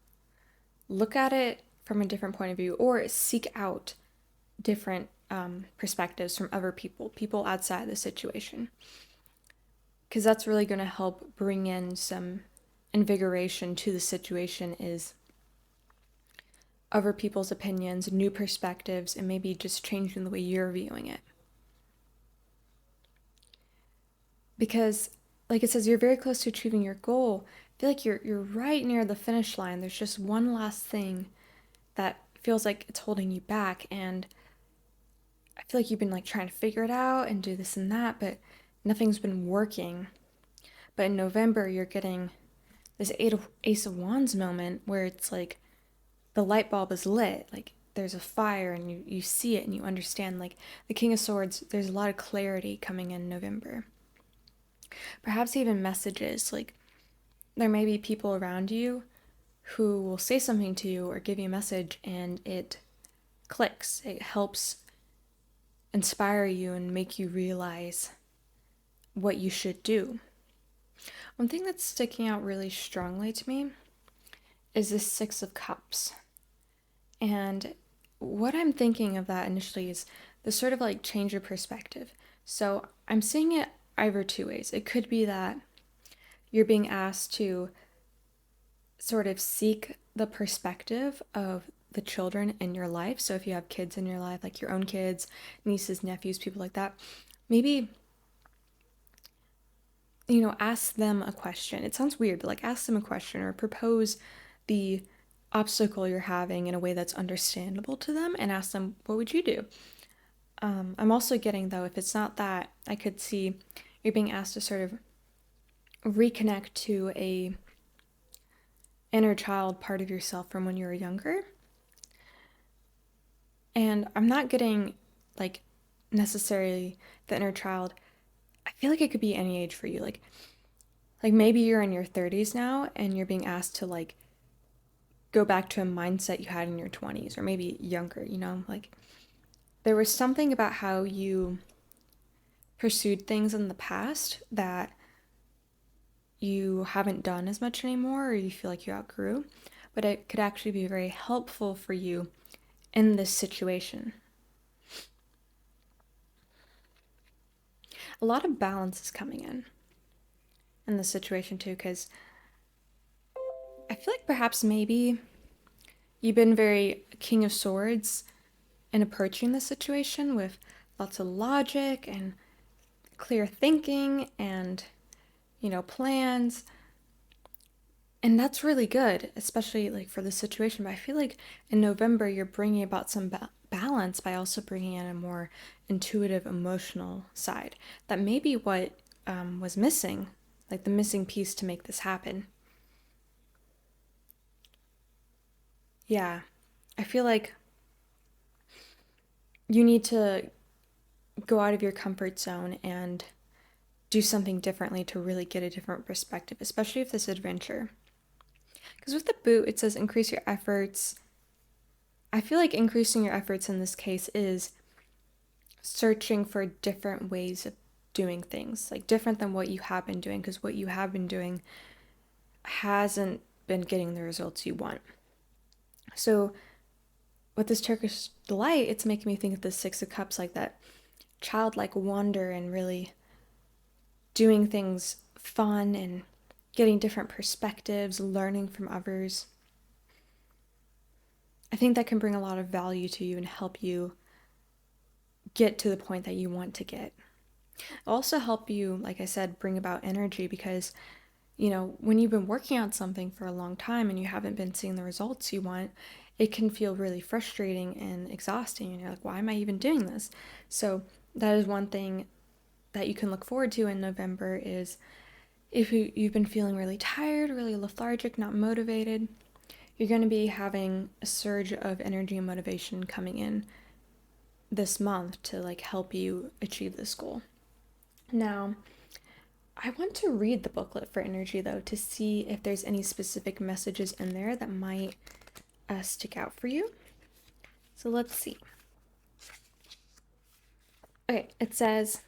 Look at it from a different point of view or seek out different perspectives from other people outside the situation. Because that's really going to help bring in some invigoration to the situation is other people's opinions, new perspectives, and maybe just changing the way you're viewing it. Because, like it says, you're very close to achieving your goal. I feel like you're right near the finish line. There's just one last thing that feels like it's holding you back, and I feel like you've been like trying to figure it out and do this and that, but nothing's been working. But in November, you're getting this Ace of Wands moment where it's like the light bulb is lit, like there's a fire and you see it and you understand. Like the King of Swords, there's a lot of clarity coming in November. Perhaps even messages, like there may be people around you who will say something to you or give you a message and it clicks. It helps inspire you and make you realize what you should do. One thing that's sticking out really strongly to me is this Six of Cups. And what I'm thinking of that initially is the sort of like change of perspective. So I'm seeing it either two ways. It could be that you're being asked to sort of seek the perspective of the children in your life. So if you have kids in your life, like your own kids, nieces, nephews, people like that, maybe, ask them a question. It sounds weird, but like ask them a question or propose the obstacle you're having in a way that's understandable to them and ask them, what would you do? I'm also getting, though, if it's not that, I could see you're being asked to sort of reconnect to a inner child part of yourself from when you were younger. And I'm not getting like necessarily the inner child. I feel like it could be any age for you. Like maybe you're in your 30s now and you're being asked to like go back to a mindset you had in your 20s or maybe younger, like there was something about how you pursued things in the past that you haven't done as much anymore or you feel like you outgrew, but it could actually be very helpful for you in this situation. A lot of balance is coming in this situation too, because I feel like perhaps maybe you've been very King of Swords in approaching the situation with lots of logic and clear thinking and, plans. And that's really good, especially like for the situation. But I feel like in November, you're bringing about some balance by also bringing in a more intuitive, emotional side. That may be what was missing, like the missing piece to make this happen. Yeah, I feel like you need to go out of your comfort zone and do something differently to really get a different perspective, especially if this adventure. Because with the boot, it says increase your efforts. I feel like increasing your efforts in this case is searching for different ways of doing things, like different than what you have been doing, because what you have been doing hasn't been getting the results you want. So with this Turkish delight, it's making me think of the Six of Cups, like that childlike wonder and really doing things fun and getting different perspectives, learning from others. I think that can bring a lot of value to you and help you get to the point that you want to get. It'll also help you, like I said, bring about energy because, when you've been working on something for a long time and you haven't been seeing the results you want, it can feel really frustrating and exhausting. And you're like, why am I even doing this? So that is one thing that you can look forward to in November is if you've been feeling really tired, really lethargic, not motivated, you're going to be having a surge of energy and motivation coming in this month to like help you achieve this goal. Now, I want to read the booklet for energy though to see if there's any specific messages in there that might stick out for you. So let's see. Okay, it says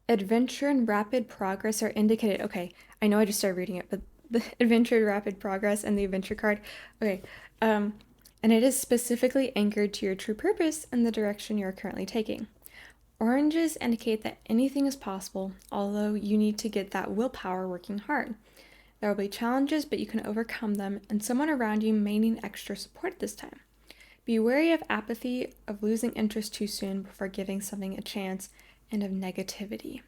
adventure and rapid progress are indicated. Okay, I know I just started reading it, but the adventure, rapid progress, and the adventure card. Okay, and it is specifically anchored to your true purpose and the direction you're currently taking. Oranges indicate that anything is possible, although you need to get that willpower working hard. There will be challenges, but you can overcome them, and someone around you may need extra support this time. Be wary of apathy, of losing interest too soon before giving something a chance, and of negativity.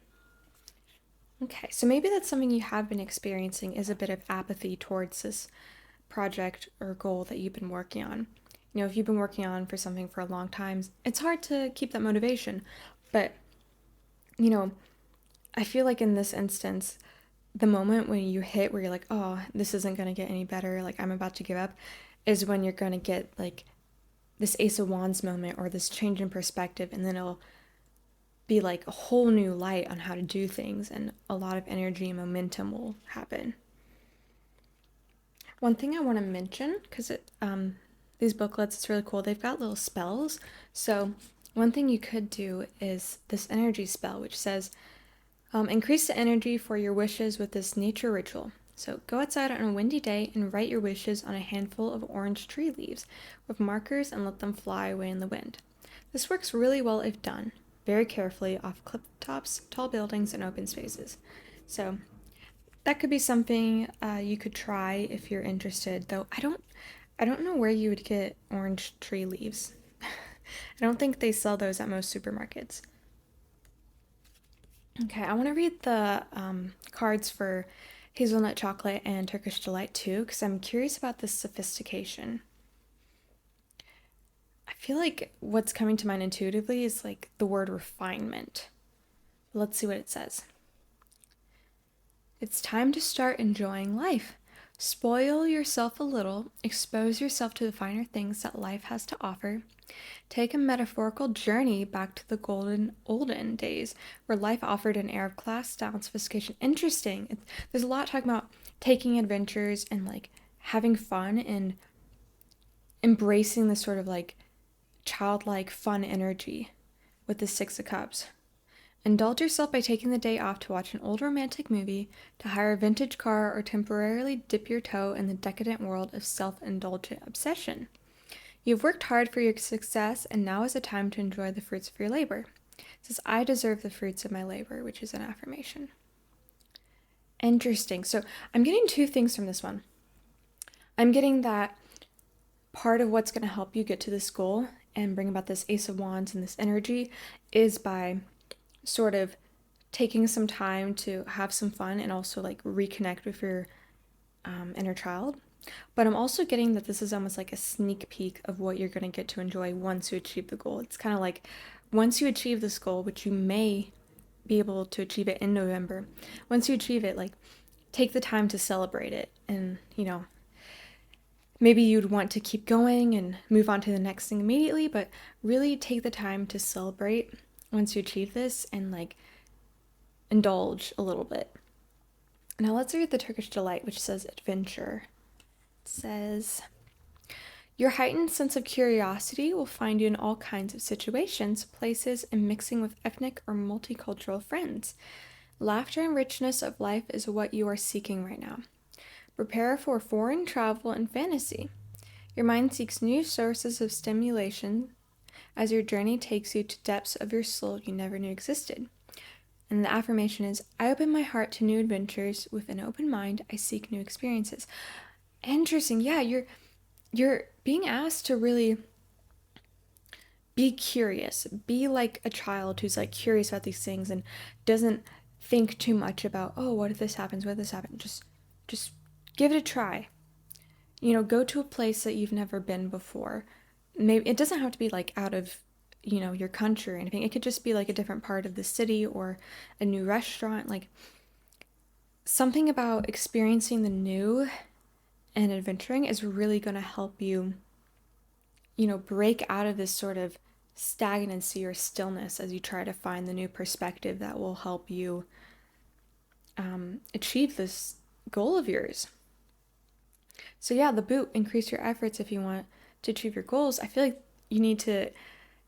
Okay, so maybe that's something you have been experiencing, is a bit of apathy towards this project or goal that you've been working on. If you've been working on for something for a long time, it's hard to keep that motivation. But, I feel like in this instance, the moment when you hit where you're like, oh, this isn't going to get any better, like I'm about to give up, is when you're going to get like this Ace of Wands moment or this change in perspective, and then it'll be like a whole new light on how to do things, and a lot of energy and momentum will happen. One thing I want to mention, because these booklets, it's really cool, they've got little spells. So one thing you could do is this energy spell, which says, increase the energy for your wishes with this nature ritual. So go outside on a windy day and write your wishes on a handful of orange tree leaves with markers and let them fly away in the wind. This works really well if done very carefully off cliff tops, tall buildings, and open spaces. So that could be something you could try if you're interested. Though I don't know where you would get orange tree leaves. I don't think they sell those at most supermarkets. Okay, I want to read the cards for Hazelnut Chocolate and Turkish Delight too, because I'm curious about this sophistication. I feel like what's coming to mind intuitively is like the word refinement. Let's see what it says. It's time to start enjoying life. Spoil yourself a little, expose yourself to the finer things that life has to offer. Take a metaphorical journey back to the golden olden days where life offered an air of class, style, and sophistication. Interesting. There's a lot talking about taking adventures and like having fun and embracing this sort of like childlike fun energy with the Six of Cups. Indulge yourself by taking the day off to watch an old romantic movie, to hire a vintage car, or temporarily dip your toe in the decadent world of self-indulgent obsession. You've worked hard for your success, and now is the time to enjoy the fruits of your labor. It says, I deserve the fruits of my labor, which is an affirmation. Interesting. So I'm getting two things from this one. I'm getting that part of what's going to help you get to this goal and bring about this Ace of Wands and this energy is by sort of taking some time to have some fun and also like reconnect with your inner child. But I'm also getting that this is almost like a sneak peek of what you're going to get to enjoy once you achieve the goal. It's kind of like once you achieve this goal, which you may be able to achieve it in November, once you achieve it, like take the time to celebrate it. And, maybe you'd want to keep going and move on to the next thing immediately, but really take the time to celebrate once you achieve this and like indulge a little bit. Now let's read the Turkish Delight, which says adventure. It says, your heightened sense of curiosity will find you in all kinds of situations, places, and mixing with ethnic or multicultural friends. Laughter and richness of life is what you are seeking right now. Prepare for foreign travel and fantasy. Your mind seeks new sources of stimulation as your journey takes you to depths of your soul you never knew existed. And the affirmation is, I open my heart to new adventures. With an open mind, I seek new experiences. Interesting. Yeah, you're being asked to really be curious. Be like a child who's like curious about these things and doesn't think too much about, oh, what if this happens? What if this happens? Just give it a try. Go to a place that you've never been before. Maybe it doesn't have to be like out of, your country or anything. It could just be like a different part of the city or a new restaurant. Like something about experiencing the new and adventuring is really going to help you, break out of this sort of stagnancy or stillness as you try to find the new perspective that will help you achieve this goal of yours. So yeah, the boot, increase your efforts if you want to achieve your goals. I feel like you need to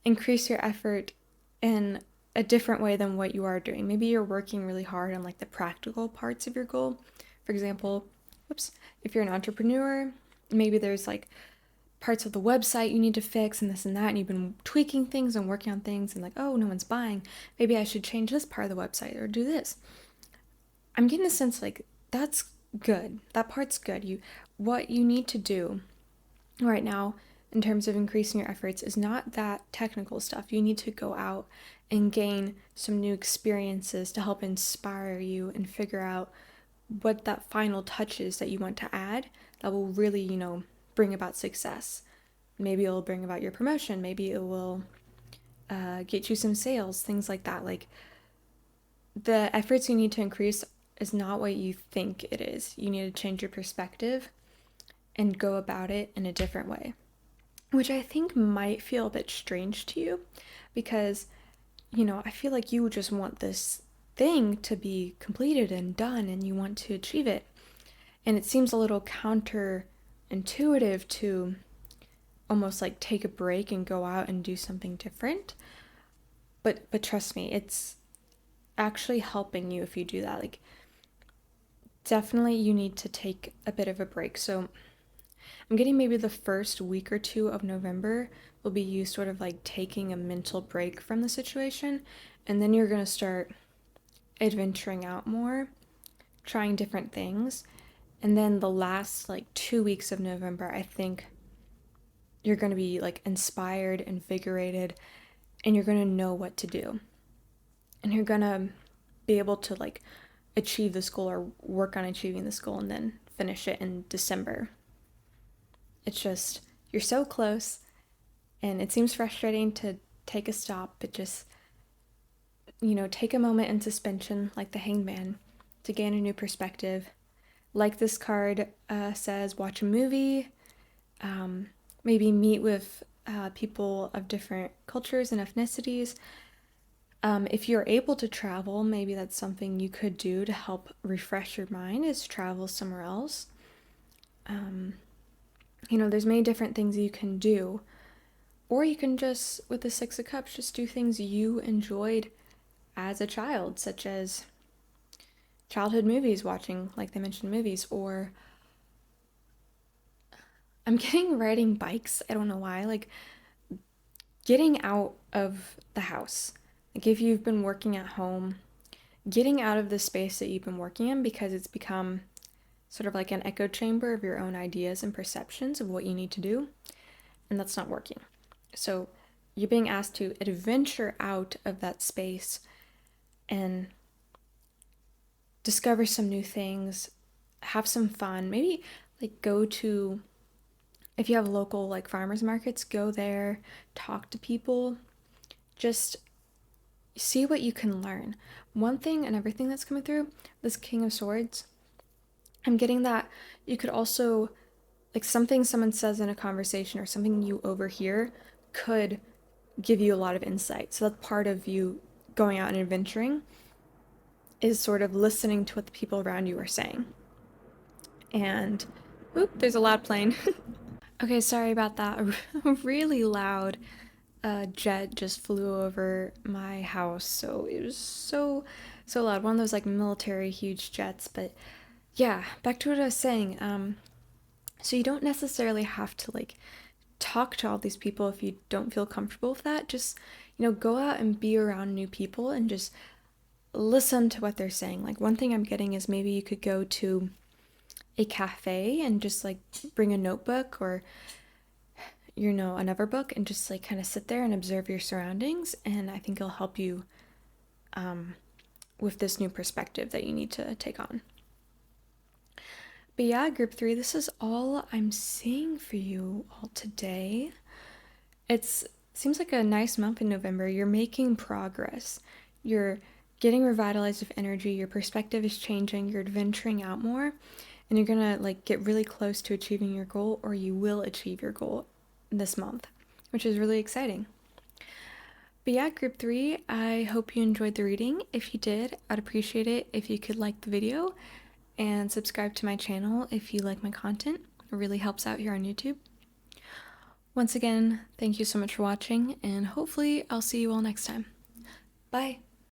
increase your effort in a different way than what you are doing. Maybe you're working really hard on like the practical parts of your goal. For example, if you're an entrepreneur, maybe there's like parts of the website you need to fix and this and that, and you've been tweaking things and working on things and like, oh, no one's buying. Maybe I should change this part of the website or do this. I'm getting a sense like that's good. That part's good. What you need to do right now in terms of increasing your efforts is not that technical stuff. You need to go out and gain some new experiences to help inspire you and figure out what that final touch is that you want to add that will really, bring about success. Maybe it'll bring about your promotion. Maybe it will get you some sales, things like that. Like, the efforts you need to increase is not what you think it is. You need to change your perspective and go about it in a different way, which I think might feel a bit strange to you because, I feel like you just want this thing to be completed and done and you want to achieve it. And it seems a little counterintuitive to almost like take a break and go out and do something different. But trust me, it's actually helping you if you do that. Like, definitely you need to take a bit of a break. So I'm getting maybe the first week or two of November will be you sort of like taking a mental break from the situation, and then you're going to start adventuring out more, trying different things. And then the last like 2 weeks of November, I think you're going to be like inspired, invigorated, and you're going to know what to do. And you're going to be able to like achieve this goal or work on achieving this goal and then finish it in December. It's just, you're so close, and it seems frustrating to take a stop, but just, take a moment in suspension like the Hanged Man to gain a new perspective. Like this card says, watch a movie, maybe meet with people of different cultures and ethnicities. If you're able to travel, maybe that's something you could do to help refresh your mind, is travel somewhere else. There's many different things you can do. Or you can just, with the Six of Cups, just do things you enjoyed as a child, such as childhood movies, watching, like they mentioned, movies, or I'm getting riding bikes. I don't know why. Like, getting out of the house. Like, if you've been working at home, getting out of the space that you've been working in, because it's become sort of like an echo chamber of your own ideas and perceptions of what you need to do, and that's not working. So you're being asked to adventure out of that space and discover some new things, have some fun, maybe like go to, if you have local like farmers markets, go there, talk to people, just see what you can learn. One thing and everything that's coming through, this King of Swords, I'm getting that you could also, like, something someone says in a conversation or something you overhear could give you a lot of insight. So that's part of you going out and adventuring, is sort of listening to what the people around you are saying. And, oop, there's a loud plane. Okay, sorry about that. A really loud jet just flew over my house, so it was so loud. One of those like military huge jets. But yeah, back to what I was saying. So you don't necessarily have to like talk to all these people if you don't feel comfortable with that. Just, go out and be around new people and just listen to what they're saying. Like, one thing I'm getting is maybe you could go to a cafe and just like bring a notebook or another book and just like kind of sit there and observe your surroundings, and I think it'll help you with this new perspective that you need to take on. But yeah, group 3, this is all I'm seeing for you all today. It seems like a nice month in November. You're making progress. You're getting revitalized with energy. Your perspective is changing. You're adventuring out more, and you're gonna like get really close to achieving your goal, or you will achieve your goal this month, which is really exciting. But yeah, group 3, I hope you enjoyed the reading. If you did, I'd appreciate it if you could like the video and subscribe to my channel if you like my content. It really helps out here on YouTube. Once again, thank you so much for watching, and hopefully I'll see you all next time. Bye!